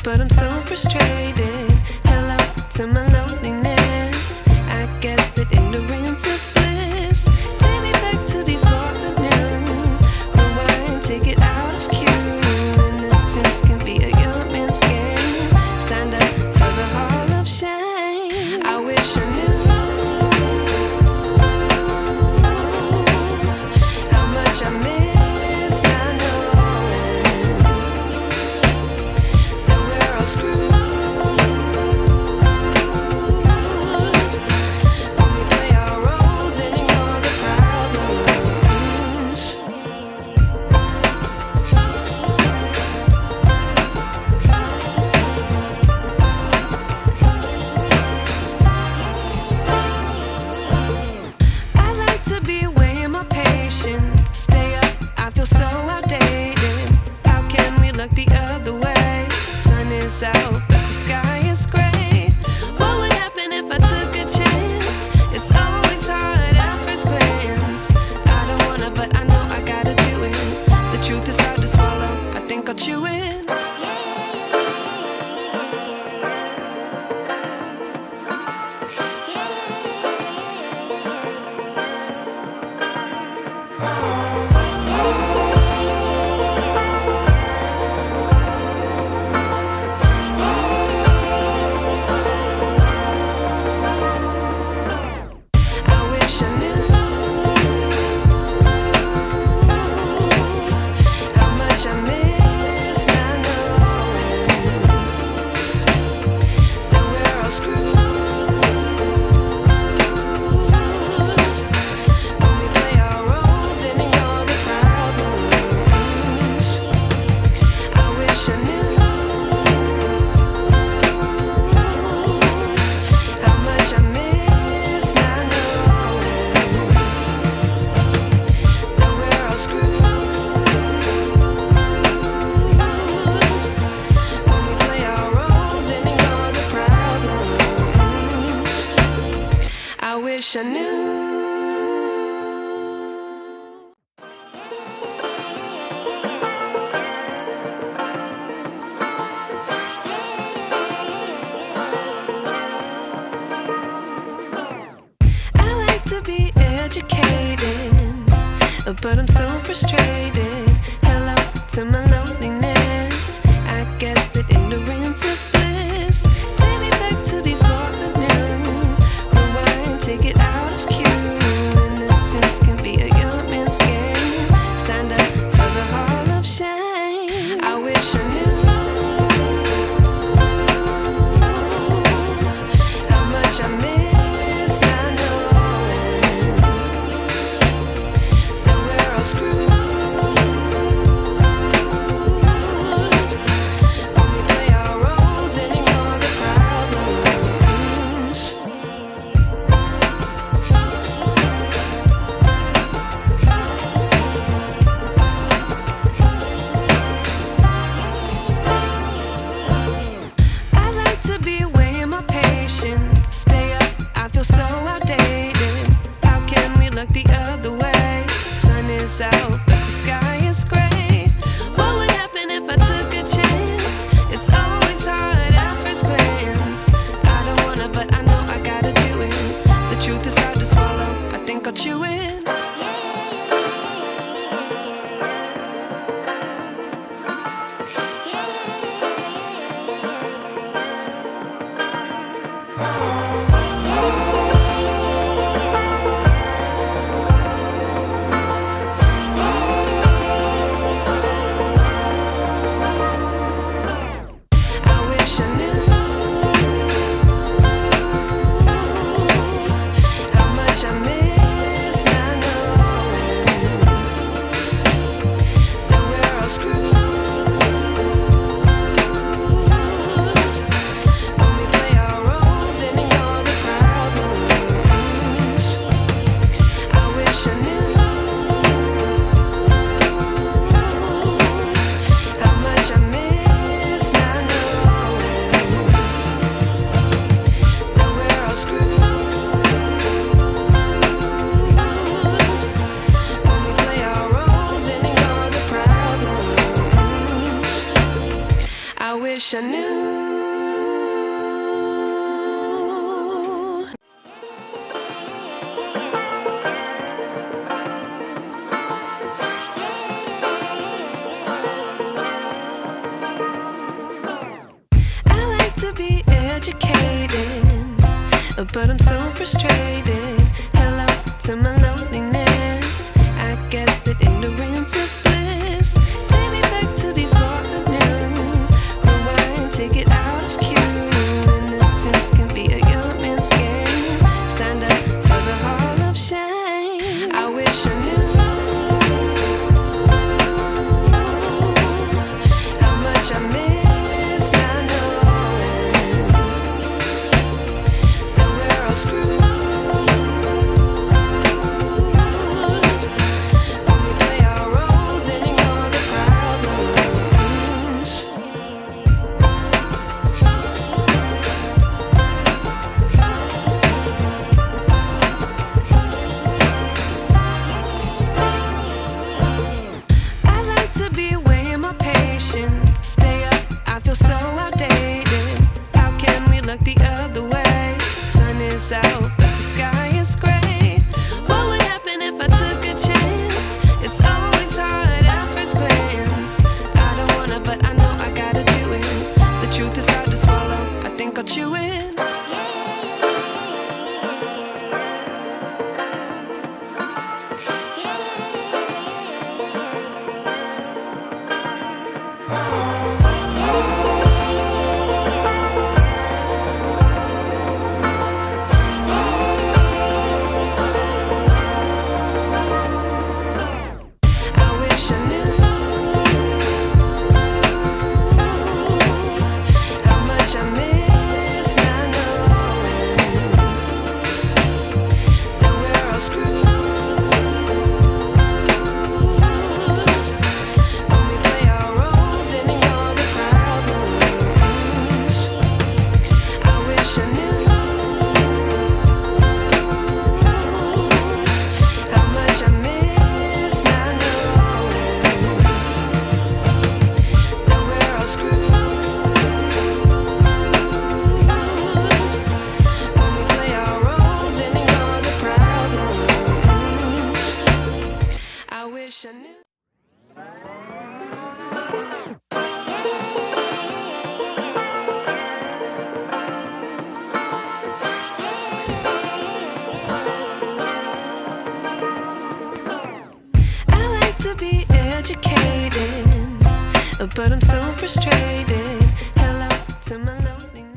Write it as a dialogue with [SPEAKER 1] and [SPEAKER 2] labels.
[SPEAKER 1] but I'm so frustrated. Hello to my loneliness. I guess that ignorance is bliss. Take me back to before I knew. Rewind, take it out of cue. Innocence can be a young man's game. Signed up for the hall of shame. I wish I knew how much I miss not knowing that we're all screwed when we play our roles and ignore the problems. I like to be away in my patience. Stay up, I feel so outdated. How can we look the other way? Sun is out, but the sky is gray. What would happen if I took a chance? It's always hard at first glance. I don't wanna, but I know I gotta do it. The truth is hard to swallow, I think I'll chew it. I wish I knew how much I miss not knowing that we're all screwed when we play our roles and ignore the problems. I wish I knew how much I miss not knowing that we're all screwed when we play our roles and ignore the problems. I wish I knew. I like to be educated, but I'm so frustrated. Hello to my loneliness. I guess that ignorance is bliss. Take me back to before I knew. Rewind, take it out of cue. Innocence can be a young man's game. Signed up for the hall of shame. I wish I knew how much I miss not knowing that we're all screwed when we play our roles and ignore the problems. I like to be away in my patience. Stay up, I feel so outdated. How can we look the other way? Sun is out, but the sky is gray. What would happen if I took a chance? It's always hard at first glance. I don't wanna, but I know I gotta do it. The truth is hard to swallow, I think I'll chew it. I wish I knew how much I miss not but I'm so frustrated. Hello to my loneliness. I guess that ignorance is bliss. Take me back to before I knew. Rewind, take it out of cue. Innocence can be a young man's game. Signed up for the hall of shame. I wish I knew how much I miss not knowing that we're all screwed when we play our roles and ignore the problems. I like to be away in my patience. Stay up, I feel so outdated. How can we look the other way? Sun is out, but the sky is gray. What would happen if I took a chance? It's always hard at first glance. I don't wanna, but I know I gotta do it. The truth is hard to swallow, I think I'll chew it. I wish I knew how much I miss not knowing that we're all screwed when we play our roles and ignore the problems. I wish I knew how much I miss not knowing that we're all screwed when we play our roles and ignore the problems. I wish I knew. I like to be educated, but I'm so frustrated. Hello to my loneliness.